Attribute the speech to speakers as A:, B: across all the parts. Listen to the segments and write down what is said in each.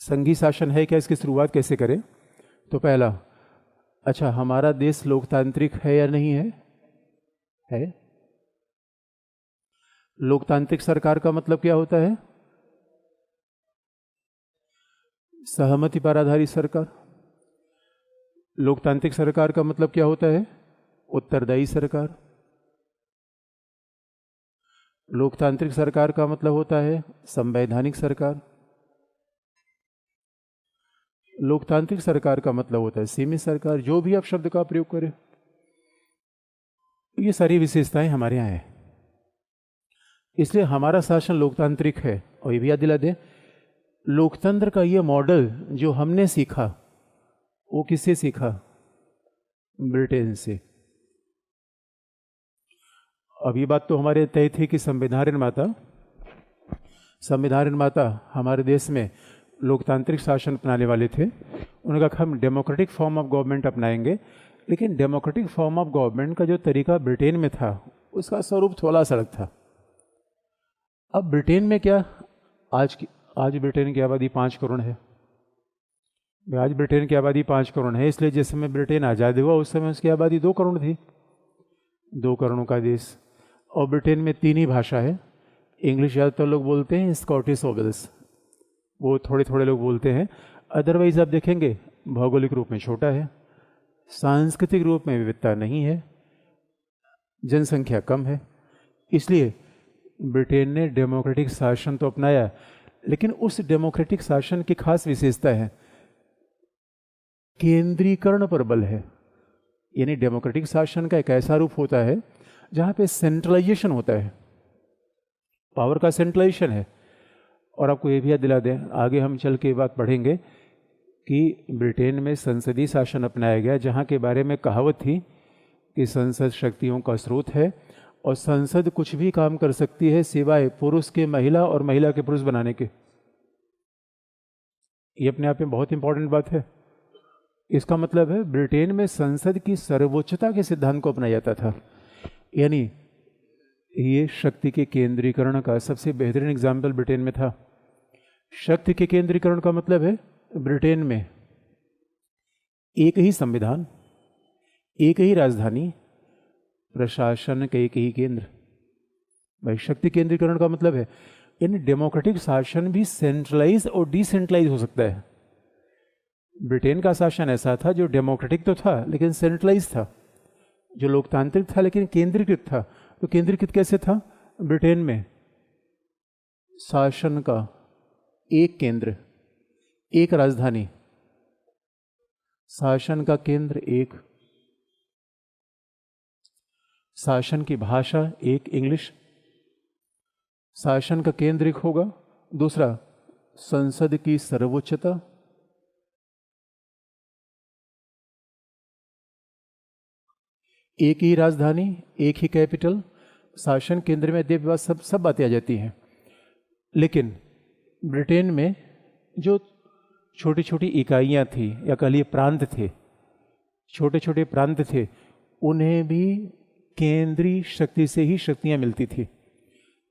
A: संघी शासन है क्या, इसकी शुरुआत कैसे करें? तो पहला, अच्छा हमारा देश लोकतांत्रिक है या नहीं है? है। लोकतांत्रिक सरकार का मतलब क्या होता है? सहमति पर आधारित सरकार। लोकतांत्रिक सरकार का मतलब क्या होता है? उत्तरदायी सरकार। लोकतांत्रिक सरकार का मतलब होता है संवैधानिक सरकार। लोकतांत्रिक सरकार का मतलब होता है सीमित सरकार। जो भी आप शब्द का प्रयोग करें, ये सारी विशेषताएं हमारे यहाँ है। इसलिए हमारा शासन लोकतांत्रिक है। और ये भी याद दिला दें, लोकतंत्र का ये मॉडल जो हमने सीखा वो किससे सीखा? ब्रिटेन से। अब ये बात तो हमारे तय थी कि संविधान निर्माता हमारे देश में लोकतांत्रिक शासन अपनाने वाले थे। उन्होंने कहा हम डेमोक्रेटिक फॉर्म ऑफ गवर्नमेंट अपनाएंगे। लेकिन डेमोक्रेटिक फॉर्म ऑफ गवर्नमेंट का जो तरीका ब्रिटेन में था उसका स्वरूप थोड़ा सा अलग था। अब ब्रिटेन में क्या, आज ब्रिटेन की आबादी 5 करोड़ है। आज ब्रिटेन की आबादी 5 करोड़ है, इसलिए जिस समय ब्रिटेन आज़ाद हुआ उस समय उसकी आबादी 2 करोड़ थी। 2 करोड़ का देश। और ब्रिटेन में 3 ही भाषा है। इंग्लिश ज़्यादातर लोग बोलते हैं, स्कॉटिश और वेल्स वो थोड़े थोड़े लोग बोलते हैं। अदरवाइज आप देखेंगे भौगोलिक रूप में छोटा है, सांस्कृतिक रूप में विविधता नहीं है, जनसंख्या कम है। इसलिए ब्रिटेन ने डेमोक्रेटिक शासन तो अपनाया, लेकिन उस डेमोक्रेटिक शासन की खास विशेषता है केंद्रीकरण पर बल है। यानी डेमोक्रेटिक शासन का एक ऐसा रूप होता है जहाँ पे सेंट्रलाइजेशन होता है, पावर का सेंट्रलाइजेशन है। और आपको ये भी याद दिला दें, आगे हम चल के बात पढ़ेंगे कि ब्रिटेन में संसदीय शासन अपनाया गया, जहाँ के बारे में कहावत थी कि संसद शक्तियों का स्रोत है और संसद कुछ भी काम कर सकती है सिवाय पुरुष के महिला और महिला के पुरुष बनाने के। ये अपने आप में बहुत इंपॉर्टेंट बात है। इसका मतलब है ब्रिटेन में संसद की सर्वोच्चता के सिद्धांत को अपनाया जाता था। यानी ये शक्ति के केंद्रीकरण का सबसे बेहतरीन एग्जाम्पल ब्रिटेन में था। शक्ति के केंद्रीकरण का मतलब है ब्रिटेन में एक ही संविधान, एक ही राजधानी, प्रशासन का एक ही केंद्र। भाई शक्ति केंद्रीकरण का मतलब है यानी डेमोक्रेटिक शासन भी सेंट्रलाइज और डिसेंट्रलाइज हो सकता है। ब्रिटेन का शासन ऐसा था जो डेमोक्रेटिक तो था लेकिन सेंट्रलाइज था, जो लोकतांत्रिक था लेकिन केंद्रीकृत था। तो केंद्रीकृत कैसे था? ब्रिटेन में शासन का एक केंद्र, एक राजधानी, शासन का केंद्र एक, शासन की भाषा एक इंग्लिश, शासन का केंद्र एक होगा। दूसरा, संसद की सर्वोच्चता, एक ही राजधानी, एक ही कैपिटल। शासन केंद्र में देववाद सब बातें आ जाती हैं। लेकिन ब्रिटेन में जो छोटी छोटी इकाइयाँ थी या कह लिए प्रांत थे, छोटे छोटे प्रांत थे, उन्हें भी केंद्रीय शक्ति से ही शक्तियाँ मिलती थी।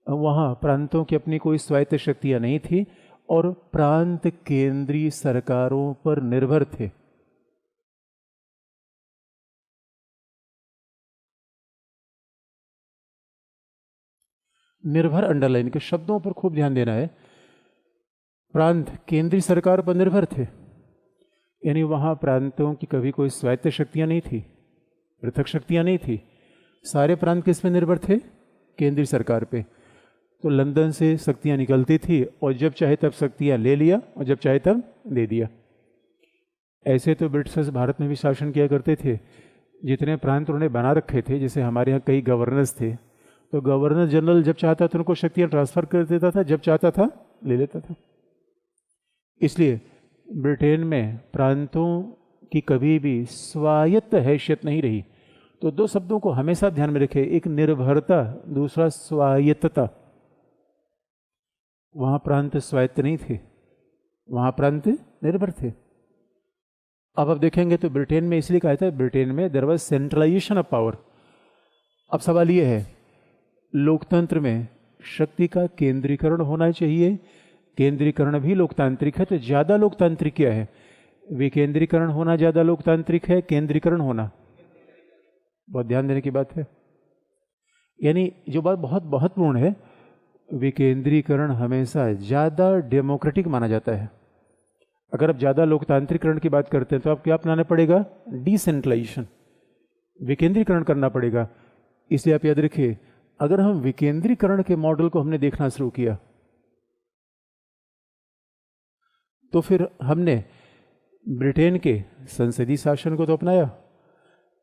A: वहाँ प्रांतों की अपनी कोई स्वायत्त शक्तियाँ नहीं थी और प्रांत केंद्रीय सरकारों पर निर्भर थे। निर्भर अंडरलाइन के शब्दों पर खूब ध्यान देना है। प्रांत केंद्रीय सरकार पर निर्भर थे, यानी वहाँ प्रांतों की कभी कोई स्वायत्त शक्तियाँ नहीं थी, पृथक शक्तियाँ नहीं थी। सारे प्रांत किस पे निर्भर थे? केंद्रीय सरकार पे। तो लंदन से शक्तियाँ निकलती थी और जब चाहे तब शक्तियाँ ले लिया और जब चाहे तब दे दिया। ऐसे तो ब्रिटिश भारत में भी शासन किया करते थे। जितने प्रांत उन्होंने बना रखे थे, जैसे हमारे यहाँ कई गवर्नर्स थे, तो गवर्नर जनरल जब चाहता था उनको शक्तियाँ ट्रांसफर कर देता था, जब चाहता था ले लेता था। इसलिए ब्रिटेन में प्रांतों की कभी भी स्वायत्त हैसियत नहीं रही। तो 2 शब्दों को हमेशा ध्यान में रखें, एक निर्भरता, दूसरा स्वायत्तता। वहाँ प्रांत स्वायत्त नहीं थे, वहाँ प्रांत निर्भर थे। अब आप देखेंगे तो ब्रिटेन में इसलिए कहा था ब्रिटेन में there was centralisation of power. अब सवाल ये है, लोकतंत्र में शक्ति का केंद्रीकरण होना चाहिए केंद्रीकरण भी लोकतांत्रिक है, तो ज़्यादा लोकतांत्रिक क्या है? विकेंद्रीकरण होना ज़्यादा लोकतांत्रिक है, केंद्रीकरण होना? बहुत ध्यान देने की बात है। यानी जो बात बहुत महत्वपूर्ण है, विकेंद्रीकरण हमेशा ज़्यादा डेमोक्रेटिक माना जाता है। अगर आप ज़्यादा लोकतांत्रिकरण की बात करते हैं तो आप क्या अपनाना पड़ेगा? डिसेंट्रलाइजेशन, विकेंद्रीकरण करना पड़ेगा। इसलिए आप याद रखिए, अगर हम विकेंद्रीकरण के मॉडल को हमने देखना शुरू किया तो फिर हमने ब्रिटेन के संसदीय शासन को तो अपनाया,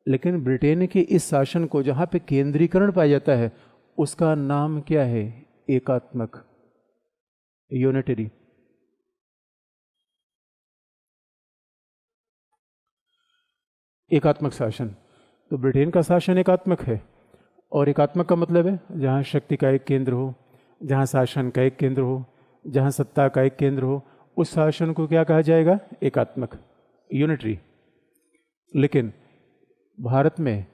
A: लेकिन ब्रिटेन के इस शासन को जहाँ पे केंद्रीकरण पाया जाता है उसका नाम क्या है? एकात्मक, यूनिटरी। एकात्मक शासन। तो ब्रिटेन का शासन एकात्मक है, और एकात्मक का मतलब है जहाँ शक्ति का एक केंद्र हो, जहाँ शासन का एक केंद्र हो, जहाँ सत्ता का एक केंद्र हो, उस शासन को क्या कहा जाएगा? एकात्मक, यूनिटरी। लेकिन भारत में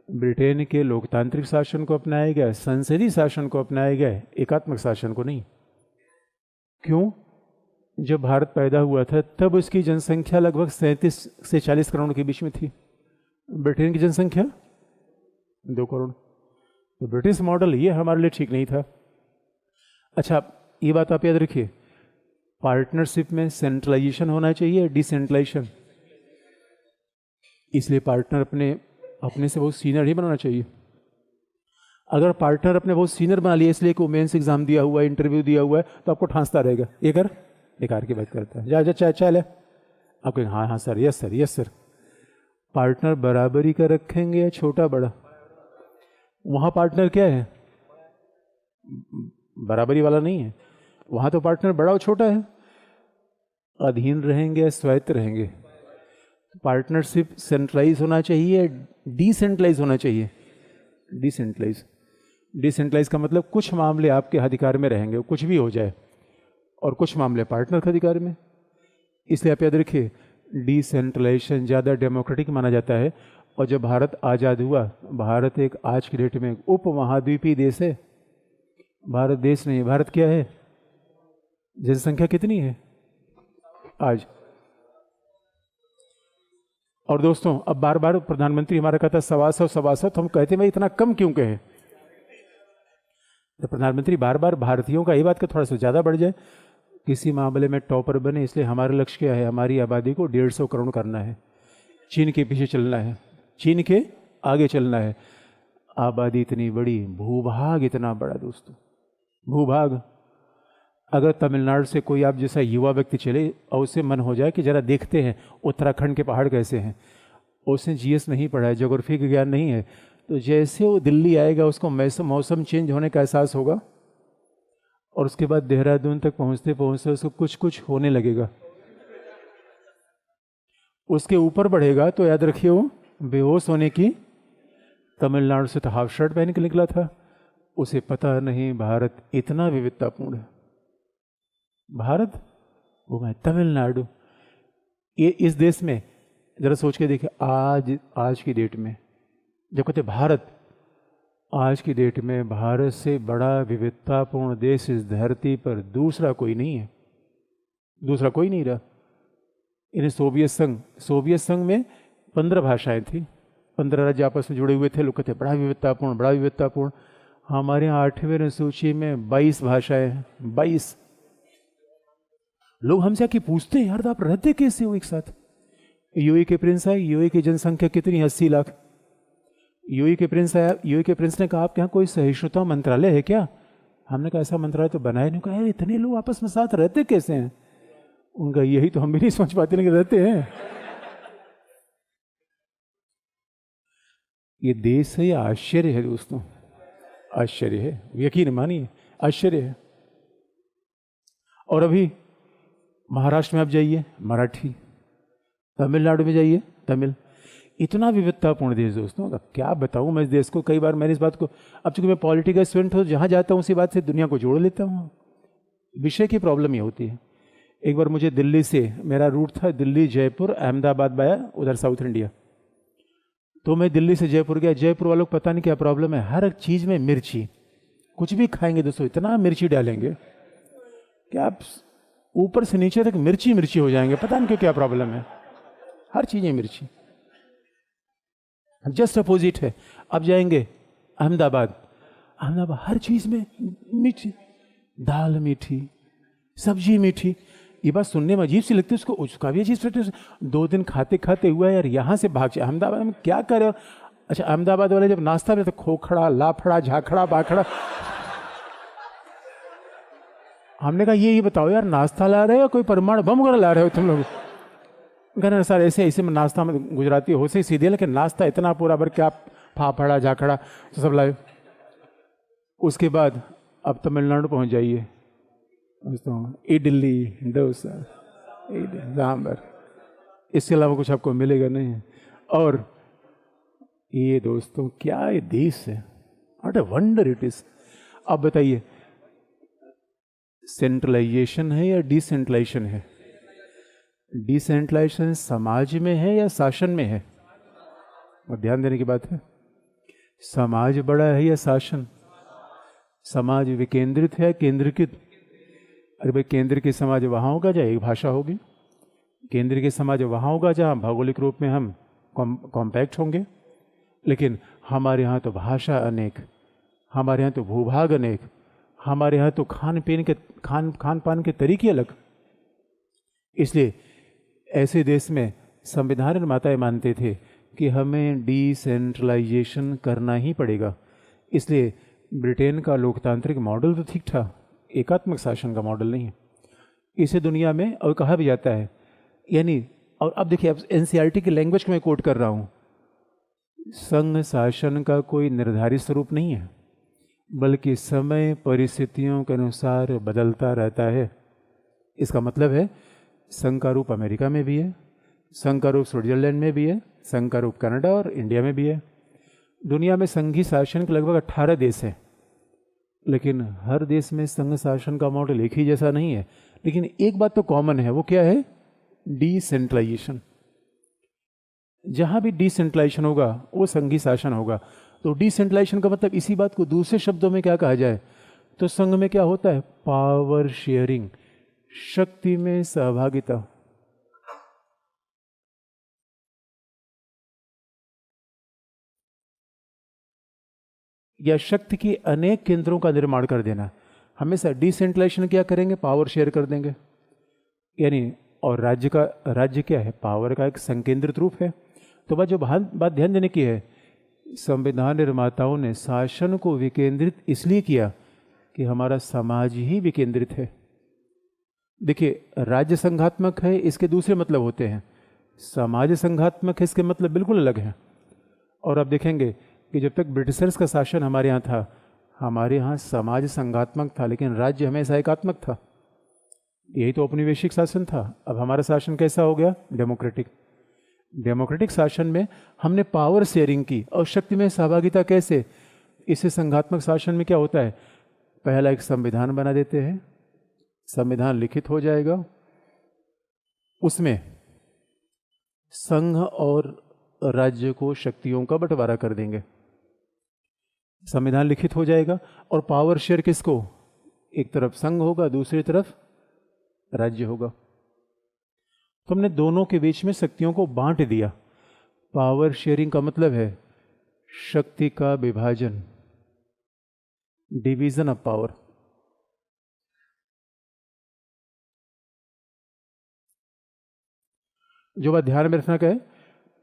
A: ब्रिटेन के लोकतांत्रिक शासन को अपनाया गया, संसदीय शासन को अपनाया गया, एकात्मक शासन को नहीं। क्यों? जब भारत पैदा हुआ था तब उसकी जनसंख्या लगभग 37 से 40 करोड़ के बीच में थी। ब्रिटेन की जनसंख्या 2 करोड़। तो ब्रिटिश मॉडल ये हमारे लिए ठीक नहीं था। अच्छा, ये बात आप याद रखिए, पार्टनरशिप में सेंट्रलाइजेशन होना चाहिए, डिसेंट्रलाइजेशन। इसलिए पार्टनर अपने से बहुत सीनियर ही बनाना चाहिए। अगर पार्टनर अपने बहुत सीनियर बना लिया इसलिए कि मेंस एग्जाम दिया हुआ है, इंटरव्यू दिया हुआ है, तो आपको ठांसता रहेगा, ये कर, बेकार की बात करता है, जा चाय चाय ले। आप कहेंगे हाँ हाँ sir, yes sir, yes sir. Partner बराबरी का रखेंगे या छोटा बड़ा? वहाँ पार्टनर क्या है? बराबरी वाला नहीं है, वहाँ तो पार्टनर बड़ा और छोटा है। अधीन रहेंगे या स्वायत्त रहेंगे? पार्टनरशिप सेंट्रलाइज होना चाहिए, डिसेंट्रलाइज होना चाहिए? डिसेंट्रलाइज। डिसेंट्रलाइज का मतलब कुछ मामले आपके अधिकार में रहेंगे, कुछ भी हो जाए, और कुछ मामले पार्टनर के अधिकार में। इसलिए आप याद रखिए, डिसेंट्रलाइजेशन ज़्यादा डेमोक्रेटिक माना जाता है। और जब भारत आज़ाद हुआ, भारत एक आज की डेट में उपमहाद्वीपीय देश है। भारत देश नहीं, भारत क्या है? जनसंख्या कितनी है आज? और दोस्तों, अब बार बार प्रधानमंत्री हमारा कहता है 125 तो हम कहते हैं भाई इतना कम क्यों कहे? तो प्रधानमंत्री बार बार भारतीयों का ये बात का थोड़ा सा ज़्यादा बढ़ जाए, किसी मामले में टॉपर बने। इसलिए हमारा लक्ष्य क्या है? हमारी आबादी को 150 करोड़ करना है, चीन के पीछे चलना है, चीन के आगे चलना है। आबादी इतनी बड़ी, भूभाग इतना बड़ा दोस्तों, भूभाग। अगर तमिलनाडु से कोई आप जैसा युवा व्यक्ति चले और उससे मन हो जाए कि जरा देखते हैं उत्तराखंड के पहाड़ कैसे हैं, उसने जीएस नहीं पढ़ा है, ज्योग्राफी का ज्ञान नहीं है, तो जैसे वो दिल्ली आएगा उसको मौसम चेंज होने का एहसास होगा, और उसके बाद देहरादून तक पहुंचते पहुंचते उसको कुछ कुछ होने लगेगा। उसके ऊपर बढ़ेगा तो याद रखिए वो बेहोश होने की। तमिलनाडु से तो हाफ शर्ट पहन के निकला था, उसे पता नहीं भारत इतना विविधतापूर्ण है। भारत वो मैं तमिलनाडु, ये इस देश में जरा सोच के देखिए, आज की डेट में जब कहते भारत, आज की डेट में भारत से बड़ा विविधतापूर्ण देश इस धरती पर दूसरा कोई नहीं है, दूसरा कोई नहीं रहा। इन्हें सोवियत संघ में 15 भाषाएं थी, 15 राज्य आपस में जुड़े हुए थे। लोग कहते बड़ा विविधतापूर्ण, बड़ा विविधतापूर्ण। हमारे यहाँ 8वीं अनुसूची में 22 भाषाएं हैं, 22। लोग हमसे आके पूछते हैं यार आप रहते कैसे हो एक साथ? यूएई के प्रिंस आए, यूएई की जनसंख्या कितनी? 80 लाख। यूएई के प्रिंस आया, यूएई के प्रिंस ने कहा आपके यहाँ कोई सहिष्णुता मंत्रालय है क्या? हमने कहा ऐसा मंत्रालय तो बनाया नहीं। कहा यार इतने लोग आपस में साथ रहते कैसे हैं? उनका यही तो हम भी नहीं समझ पाते, लेकिन रहते हैं। ये देश है या आश्चर्य है दोस्तों? आश्चर्य है, यकीन मानिए आश्चर्य है। और अभी महाराष्ट्र में आप जाइए मराठी, तमिलनाडु में जाइए तमिल, इतना विविधतापूर्ण देश दोस्तों। अब क्या बताऊं मैं इस देश को। कई बार मैंने इस बात को, अब चूंकि मैं पॉलिटिकल स्टूडेंट हूँ, जहाँ जाता हूँ उसी बात से दुनिया को जोड़ लेता हूँ। विषय की प्रॉब्लम ये होती है। एक बार मुझे दिल्ली से, मेरा रूट था दिल्ली जयपुर अहमदाबाद वाया, उधर साउथ इंडिया। तो मैं दिल्ली से जयपुर गया। जयपुर वालों को पता नहीं क्या प्रॉब्लम है, हर एक चीज़ में मिर्ची, कुछ भी खाएंगे दोस्तों इतना मिर्ची डालेंगे। कि आप ऊपर से नीचे तक मिर्ची मिर्ची हो जाएंगे, पता नहीं क्यों, क्या प्रॉब्लम है, हर चीज़ें मिर्ची। जस्ट अपोजिट है, अब जाएंगे अहमदाबाद, अहमदाबाद हर चीज़ में मीठी, दाल मीठी, सब्जी मीठी। ये बात सुनने में अजीब सी लगती है, उसको उसका भी अजीब सी। 2 दिन खाते खाते हुआ यार, यहाँ से भाग जाए अहमदाबाद में, क्या कर रहे हो? अच्छा, अहमदाबाद वाले जब नाश्ता में तो खोखड़ा, लाफड़ा, झाखड़ा, बाखड़ा। हमने कहा ये बताओ यार, नाश्ता ला रहे हो कोई परमाणु बम वगैरह ला रहे हो तुम लोग? कहना सर ऐसे ऐसे में नाश्ता में गुजराती हो से सीधे, लेकिन नाश्ता इतना पूरा भर के आप फाफड़ा, झाखड़ा तो सब लाए। उसके बाद अब तमिलनाडु पहुंच जाइए, इडली, डोसा, सांभर, इसके अलावा कुछ आपको मिलेगा नहीं। और ये दोस्तों क्या ये देश है, what a wonder it is. अब बताइए, सेंट्रलाइजेशन है या डिसेंट्रलाइजेशन है? डिसेंट्रलाइजेशन समाज में है या शासन में है? और ध्यान देने की बात है, समाज बड़ा है या शासन? समाज विकेंद्रित है, केंद्रीकृत? अरे भाई, केंद्र की समाज वहाँ होगा जहाँ एक भाषा होगी, केंद्र की समाज वहाँ होगा जहाँ भौगोलिक रूप में हम कॉम्पैक्ट होंगे। लेकिन हमारे यहाँ तो भाषा अनेक, हमारे यहाँ तो भूभाग अनेक, हमारे यहाँ तो खान पान के तरीके अलग। इसलिए ऐसे देश में संविधान निर्माताएं मानते थे कि हमें डिसेंट्रलाइजेशन करना ही पड़ेगा। इसलिए ब्रिटेन का लोकतांत्रिक मॉडल तो ठीक था, एकात्मक शासन का मॉडल नहीं है। इसे दुनिया में और कहा भी जाता है, यानी, और अब देखिए, अब एनसीईआरटी की लैंग्वेज को मैं कोट कर रहा हूँ, संघ शासन का कोई निर्धारित स्वरूप नहीं है, बल्कि समय परिस्थितियों के अनुसार बदलता रहता है। इसका मतलब है संघ का रूप अमेरिका में भी है, संघ का रूप स्विट्जरलैंड में भी है, संघ का रूप कनाडा और इंडिया में भी है। दुनिया में संघीय शासन के लगभग 18 देश हैं, लेकिन हर देश में संघ शासन का मॉडल एक ही जैसा नहीं है। लेकिन एक बात तो कॉमन है, वो क्या है? डिसेंट्रलाइजेशन। जहाँ भी डिसेंट्रलाइजेशन होगा वो संघीय शासन होगा। तो डिसेंट्रलाइजेशन का मतलब, इसी बात को दूसरे शब्दों में क्या कहा जाए, तो संघ में क्या होता है? पावर शेयरिंग, शक्ति में सहभागिता। या शक्ति के अनेक केंद्रों का निर्माण कर देना। हमेशा डिसेंट्रलाइजेशन क्या करेंगे? पावर शेयर कर देंगे, यानी, और राज्य क्या है? पावर का एक संकेंद्रित रूप है। तो बात ध्यान देने की है, संविधान निर्माताओं ने शासन को विकेंद्रित इसलिए किया कि हमारा समाज ही विकेंद्रित है। देखिए, राज्य संघात्मक है, इसके दूसरे मतलब होते हैं, समाज संघात्मक है, इसके मतलब बिल्कुल अलग है। और आप देखेंगे कि जब तक ब्रिटिशर्स का शासन हमारे यहाँ था, हमारे यहाँ समाज संघात्मक था, लेकिन राज्य हमेशा एकात्मक था। यही तो औपनिवेशिक शासन था। अब हमारा शासन कैसा हो गया? डेमोक्रेटिक। डेमोक्रेटिक शासन में हमने पावर शेयरिंग की और शक्ति में सहभागिता कैसे? इससे संघात्मक शासन में क्या होता है? पहला एक संविधान बना देते हैं, संविधान लिखित हो जाएगा, उसमें संघ और राज्य को शक्तियों का बंटवारा कर देंगे। संविधान लिखित हो जाएगा और पावर शेयर किसको? एक तरफ संघ होगा, दूसरी तरफ राज्य होगा। तो हमने दोनों के बीच में शक्तियों को बांट दिया। पावर शेयरिंग का मतलब है शक्ति का विभाजन, डिवीजन ऑफ पावर। जो बात ध्यान में रखना का है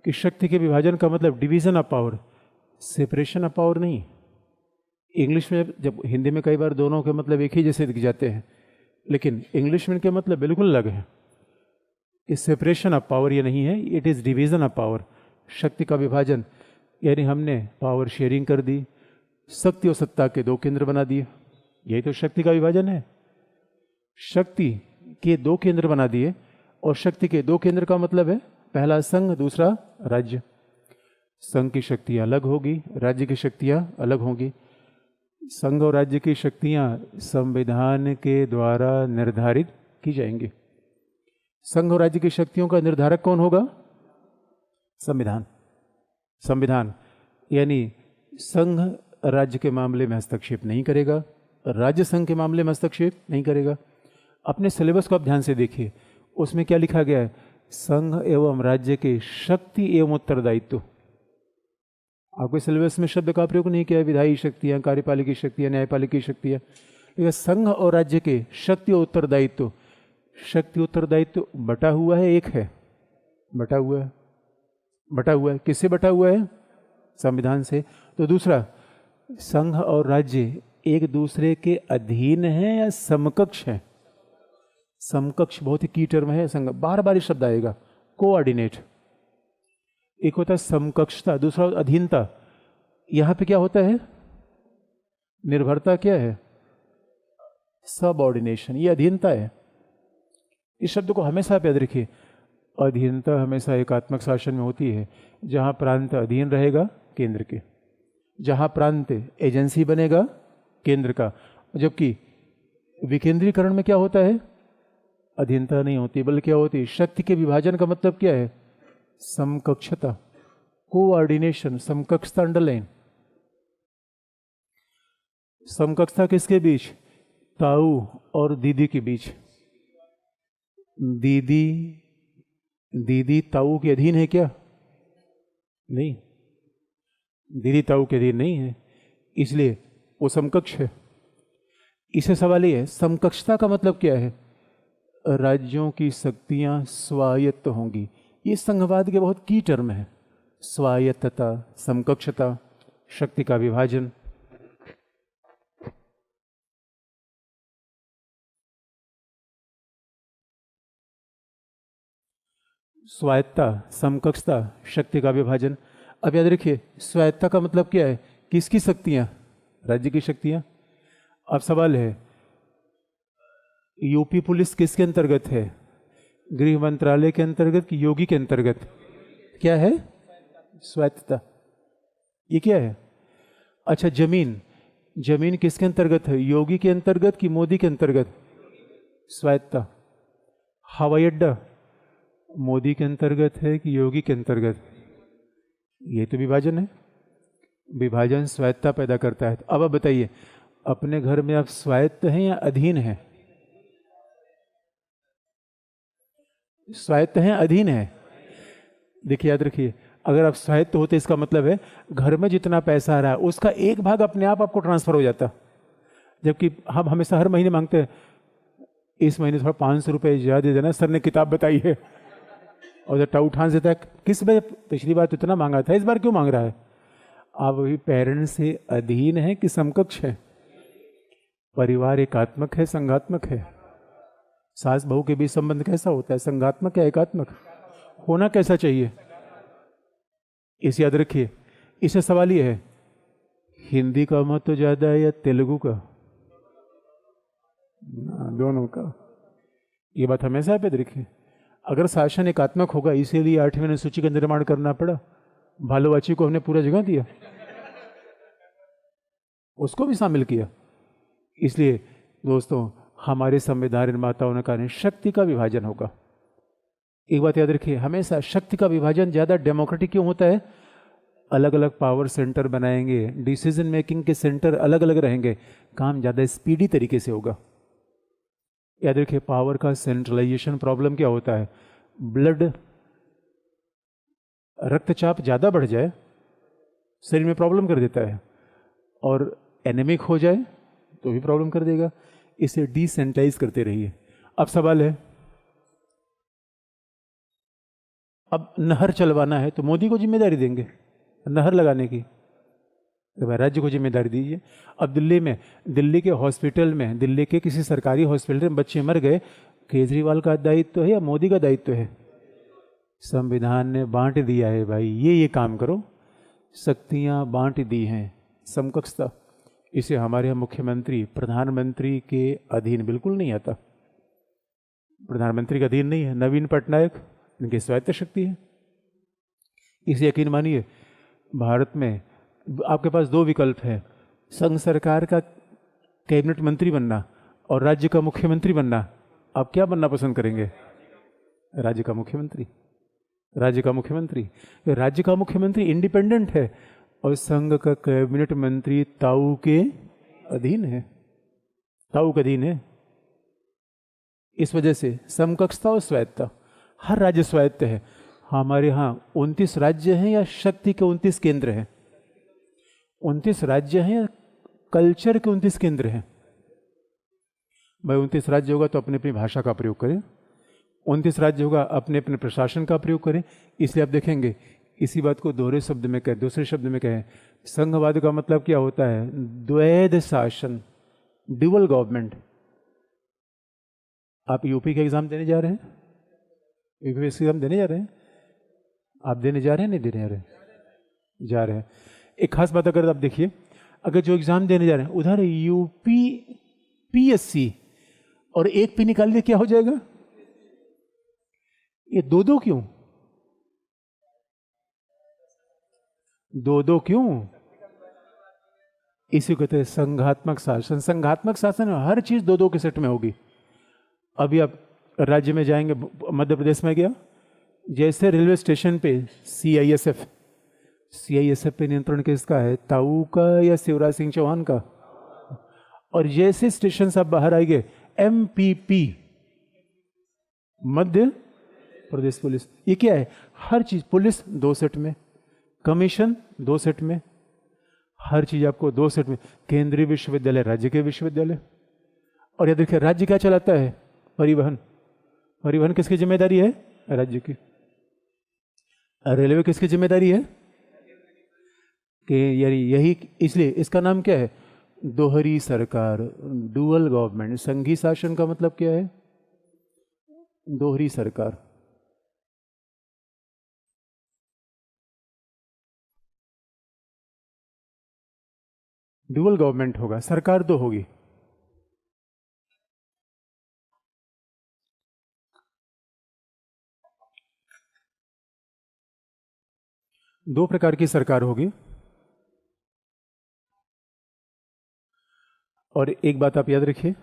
A: कि शक्ति के विभाजन का मतलब division of power, separation of power नहीं। इंग्लिश में, जब हिंदी में कई बार दोनों के मतलब एक ही जैसे दिख जाते हैं, लेकिन इंग्लिश में इनके मतलब बिल्कुल अलग है। कि सेपरेशन ऑफ पावर ये नहीं है, it is division of power, शक्ति का विभाजन। यानी हमने पावर शेयरिंग कर दी, शक्ति और सत्ता के 2 केंद्र बना दिए। यही तो शक्ति का विभाजन है। शक्ति के 2 केंद्र बना दिए, और शक्ति के 2 केंद्र का मतलब है पहला संघ, दूसरा राज्य। संघ की शक्तियाँ अलग होगी, राज्य की शक्तियाँ अलग होंगी। संघ और राज्य की शक्तियाँ संविधान के द्वारा निर्धारित की जाएंगी। संघ और राज्य की शक्तियों का निर्धारक कौन होगा? संविधान। संविधान यानी संघ राज्य के मामले में हस्तक्षेप नहीं करेगा, राज्य संघ के मामले में हस्तक्षेप नहीं करेगा। अपने सिलेबस को आप ध्यान से देखिए, उसमें क्या लिखा गया है? संघ एवं राज्य के शक्ति एवं उत्तरदायित्व। आपके सिलेबस में शब्द का प्रयोग नहीं किया है, विधायी शक्तियाँ, कार्यपालिकी शक्तियाँ, न्यायपालिकी शक्तियाँ, लेकिन संघ और राज्य के शक्ति और उत्तरदायित्व। शक्ति उत्तरदायित्व बटा हुआ है, एक है, बटा हुआ है, बटा हुआ है, किससे बटा हुआ है? संविधान से। तो दूसरा, संघ और राज्य एक दूसरे के अधीन है या समकक्ष है? समकक्ष बहुत ही की टर्म है, संघ बार बार शब्द आएगा, कोऑर्डिनेट। एक होता है समकक्षता, दूसरा अधीनता। यहां पे क्या होता है? निर्भरता क्या है? सबऑर्डिनेशन, ये अधीनता है। इस शब्द को हमेशा आप याद रखिए। अधीनता हमेशा एकात्मक शासन में होती है, जहां प्रांत अधीन रहेगा केंद्र के, जहां प्रांत एजेंसी बनेगा केंद्र का। जबकि विकेंद्रीकरण में क्या होता है? अधीनता नहीं होती, बल्कि क्या होती है? शक्ति के विभाजन का मतलब क्या है? समकक्षता, कोऑर्डिनेशन, समकक्षता अंडरलाइन। समकक्षता किसके बीच? ताऊ और दीदी के बीच। दीदी ताऊ के अधीन है क्या? नहीं, दीदी ताऊ के अधीन नहीं है, इसलिए वो समकक्ष है। इसे सवाल ये है, समकक्षता का मतलब क्या है? राज्यों की शक्तियां स्वायत्त होंगी। ये संघवाद के बहुत की टर्म है। स्वायत्तता, समकक्षता, शक्ति का विभाजन। स्वायत्तता, समकक्षता, शक्ति का विभाजन। अब याद रखिए, स्वायत्तता का मतलब क्या है? किसकी शक्तियां? राज्य की शक्तियां। अब सवाल है, यूपी पुलिस किसके अंतर्गत है? गृह मंत्रालय के अंतर्गत कि योगी के अंतर्गत? क्या है? स्वायत्तता। ये क्या है? अच्छा, जमीन किसके अंतर्गत है? योगी के अंतर्गत कि मोदी के अंतर्गत? स्वायत्तता। हवाई अड्डा मोदी के अंतर्गत है कि योगी के अंतर्गत? ये तो विभाजन है। विभाजन स्वायत्तता पैदा करता है। अब आप बताइए, अपने घर में आप स्वायत्त हैं या अधीन हैं? स्वायत्त हैं, अधीन है? देखिए, याद रखिए, अगर आप स्वायत्त होते इसका मतलब है घर में जितना पैसा आ रहा है उसका एक भाग अपने आप आपको ट्रांसफर हो जाता। जबकि हम हमेशा हर महीने मांगते हैं, इस महीने थोड़ा 500 रुपये ज़्यादा दे देना, सर ने किताब बताई है, और टाउ उठान से तक किस बार पिछली बार तो इतना मांगा था, इस बार क्यों मांग रहा है? आप अभी पेरेंट्स से अधीन है कि समकक्ष है? परिवार एकात्मक है, संघात्मक है? सास बहू के बीच संबंध कैसा होता है? संघात्मक या एकात्मक? होना कैसा चाहिए? इसे याद रखिए। इसे सवाल ये है, हिंदी का महत्व ज्यादा है या तेलुगु का? दोनों का। ये बात हमेशा याद रखिए। अगर शासन एकात्मक होगा, इसीलिए 8वीं अनुसूची का निर्माण करना पड़ा। भालुवाची को हमने पूरा जगह दिया, उसको भी शामिल किया। इसलिए दोस्तों, हमारे संविधान निर्माताओं ने कहा शक्ति का विभाजन होगा। एक बात याद रखिए, हमेशा शक्ति का विभाजन ज़्यादा डेमोक्रेटिक क्यों होता है? अलग अलग पावर सेंटर बनाएंगे, डिसीजन मेकिंग के सेंटर अलग अलग रहेंगे, काम ज़्यादा स्पीडी तरीके से होगा। याद रखिए, पावर का सेंट्रलाइजेशन प्रॉब्लम क्या होता है? ब्लड, रक्तचाप ज़्यादा बढ़ जाए शरीर में प्रॉब्लम कर देता है, और एनेमिक हो जाए तो भी प्रॉब्लम कर देगा। इसे डिसेंट्रलाइज करते रहिए। अब सवाल है, अब नहर चलवाना है तो मोदी को जिम्मेदारी देंगे नहर लगाने की, तो भाई राज्य को जिम्मेदारी दीजिए। अब दिल्ली के हॉस्पिटल में, दिल्ली के किसी सरकारी हॉस्पिटल में बच्चे मर गए, केजरीवाल का दायित्व है या मोदी का दायित्व है? संविधान ने बांट दिया है भाई, ये काम करो, शक्तियां बांट दी हैं। समकक्षता, इसे हमारे यहाँ मुख्यमंत्री प्रधानमंत्री के अधीन बिल्कुल नहीं आता। प्रधानमंत्री के अधीन नहीं है। नवीन पटनायक, इनकी स्वायत्त शक्ति है। इसे यकीन मानिए, भारत में आपके पास 2 विकल्प है, संघ सरकार का कैबिनेट मंत्री बनना और राज्य का मुख्यमंत्री बनना। आप क्या बनना पसंद करेंगे? राज्य का मुख्यमंत्री। राज्य का मुख्यमंत्री, राज्य का मुख्यमंत्री इंडिपेंडेंट है और संघ का कैबिनेट मंत्री ताऊ के अधीन है। ताऊ के अधीन है। इस वजह से समकक्षता और स्वायत्तता, हर राज्य स्वायत्त है। हमारे यहाँ 29 राज्य हैं या शक्ति के 29 केंद्र हैं? 29 राज्य हैं या कल्चर के 29 केंद्र हैं? भाई 29 राज्य होगा तो अपनी अपनी भाषा का प्रयोग करें, 29 राज्य होगा अपने अपने प्रशासन का प्रयोग करें। इसलिए आप देखेंगे इसी बात को दोहरे शब्द में कहें, दूसरे शब्द में कहें, संघवाद का मतलब क्या होता है? द्वैध शासन, ड्यूअल गवर्नमेंट। आप यूपी का एग्जाम देने जा रहे हैं, यूपी एग्जाम देने जा रहे हैं, आप देने जा रहे हैं, नहीं देने जा रहे हैं? जा रहे हैं। एक खास बात अगर आप देखिए, अगर जो एग्जाम देने जा रहे हैं उधर यूपी पीएससी और एक पी निकाल दिया, क्या हो जाएगा? ये दो दो क्यों? दो दो क्यों? इसी को कहते हैं संघात्मक शासन। संघात्मक शासन में हर चीज दो दो के सेट में होगी। अभी आप राज्य में जाएंगे, मध्य प्रदेश में गया, जैसे रेलवे स्टेशन पे सीआईएसएफ पे नियंत्रण किसका है? ताऊ का या शिवराज सिंह चौहान का? और जैसे स्टेशन से आप बाहर आएंगे, एमपीपी, मध्य प्रदेश पुलिस। ये क्या है? हर चीज, पुलिस दो सेट में, कमीशन दो सेट में, हर चीज आपको दो सेट में। केंद्रीय विश्वविद्यालय, राज्य के विश्वविद्यालय। और ये देखिए राज्य क्या चलाता है? परिवहन। परिवहन किसकी जिम्मेदारी है? राज्य की। रेलवे किसकी जिम्मेदारी है? कि यही, इसलिए इसका नाम क्या है? दोहरी सरकार, डुअल गवर्नमेंट। संघी शासन का मतलब क्या है? दोहरी सरकार। डुअल गवर्नमेंट होगा, सरकार दो होगी। दो प्रकार की सरकार होगी। और एक बात आप याद रखिए,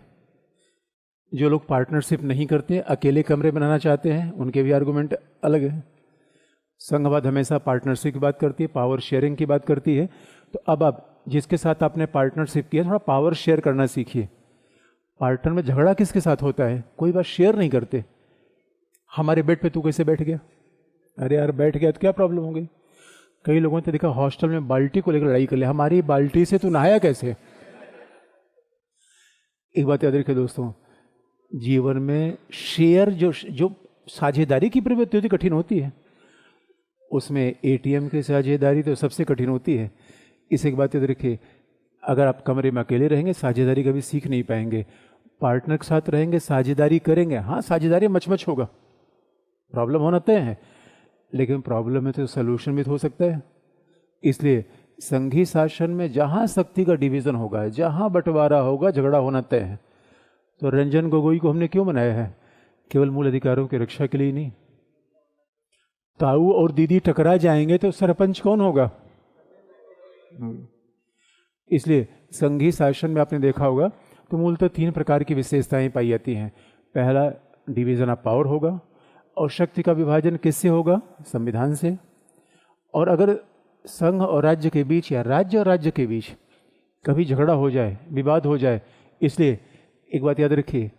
A: जो लोग पार्टनरशिप नहीं करते, अकेले कमरे बनाना चाहते हैं, उनके भी आर्गुमेंट अलग है। संघवाद हमेशा पार्टनरशिप की बात करती है, पावर शेयरिंग की बात करती है। तो अब आप जिसके साथ आपने पार्टनरशिप किया, थोड़ा पावर शेयर करना सीखिए। पार्टनर में झगड़ा किसके साथ होता है? कोई बात शेयर नहीं करते। हमारे बेड पे तू कैसे बैठ गया? अरे यार बैठ गया तो क्या प्रॉब्लम हो गई? कई लोगों ने तो देखा हॉस्टल में बाल्टी को लेकर लड़ाई कर लिया, हमारी बाल्टी से तू नहाया कैसे? एक बात याद रखिए दोस्तों, जीवन में शेयर, जो साझेदारी की प्रवृत्ति होती कठिन होती है, उसमें एटीएम की साझेदारी तो सबसे कठिन होती है। इस एक बात याद रखिए, अगर आप कमरे में अकेले रहेंगे साझेदारी कभी सीख नहीं पाएंगे। पार्टनर के साथ रहेंगे, साझेदारी करेंगे, हाँ साझेदारी मच होगा, प्रॉब्लम होना तय है, लेकिन प्रॉब्लम में तो सोल्यूशन भी तो हो सकता है। इसलिए संघी शासन में जहाँ शक्ति का डिवीजन होगा, जहाँ बंटवारा होगा, झगड़ा होना तय है। तो रंजन गोगोई को हमने क्यों बनाया है? केवल मूल अधिकारों की रक्षा के लिए नहीं। ताऊ और दीदी टकरा जाएंगे तो सरपंच कौन होगा? इसलिए संघी शासन में आपने देखा होगा तो मूलतः तीन प्रकार की विशेषताएं पाई जाती हैं। पहला, डिवीजन ऑफ पावर होगा, और शक्ति का विभाजन किससे होगा? संविधान से। और अगर संघ और राज्य के बीच या राज्य और राज्य के बीच कभी झगड़ा हो जाए, विवाद हो जाए, इसलिए एक बात याद रखिए,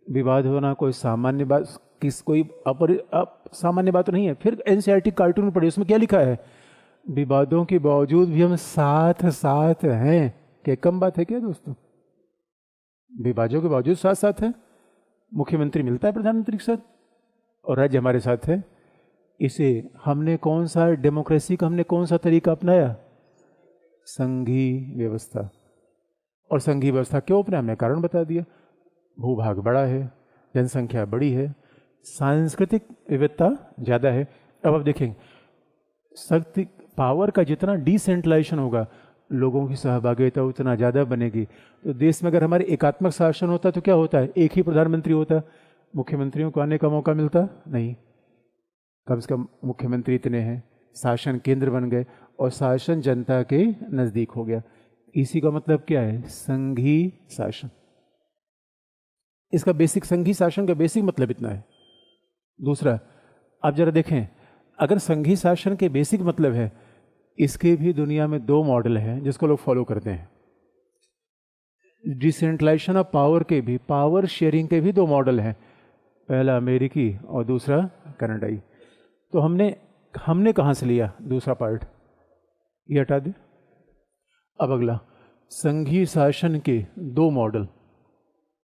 A: विवाद होना कोई सामान्य बात, कोई सामान्य बात नहीं है। फिर एनसीईआरटी कार्टून पढ़े, उसमें क्या लिखा है? विवादों के बावजूद भी हम साथ साथ हैं। क्या कम बात है क्या दोस्तों? विवादों के बावजूद साथ साथ है। मुख्यमंत्री मिलता है प्रधानमंत्री के साथ, और राज्य हमारे साथ है। इसे हमने कौन सा डेमोक्रेसी का हमने कौन सा तरीका अपनाया? संघी व्यवस्था। और संघी व्यवस्था क्यों अपने? हमने कारण बता दिया। भूभाग बड़ा है, जनसंख्या बड़ी है, सांस्कृतिक विविधता ज़्यादा है। अब आप देखेंगे शक्ति, पावर का जितना डिसेंट्रलाइजेशन होगा, लोगों की सहभागिता उतना ज़्यादा बनेगी। तो देश में अगर हमारे एकात्मक शासन होता तो क्या होता है? एक ही प्रधानमंत्री होता, मुख्यमंत्रियों को आने का मौका मिलता नहीं। कम से कम मुख्यमंत्री इतने हैं, शासन केंद्र बन गए और शासन जनता के नज़दीक हो गया। इसी का मतलब क्या है? संघी शासन। इसका बेसिक, संघी शासन का बेसिक मतलब इतना है। दूसरा, आप जरा देखें, अगर संघी शासन के बेसिक मतलब है, इसके भी दुनिया में दो मॉडल हैं जिसको लोग फॉलो करते हैं। डिसेंट्रलाइजेशन ऑफ पावर के भी, पावर शेयरिंग के भी दो मॉडल हैं। पहला अमेरिकी और दूसरा कनाडाई। तो हमने कहाँ से लिया दूसरा पार्ट, ये हटा दे। अब अगला, संघीय शासन के दो मॉडल।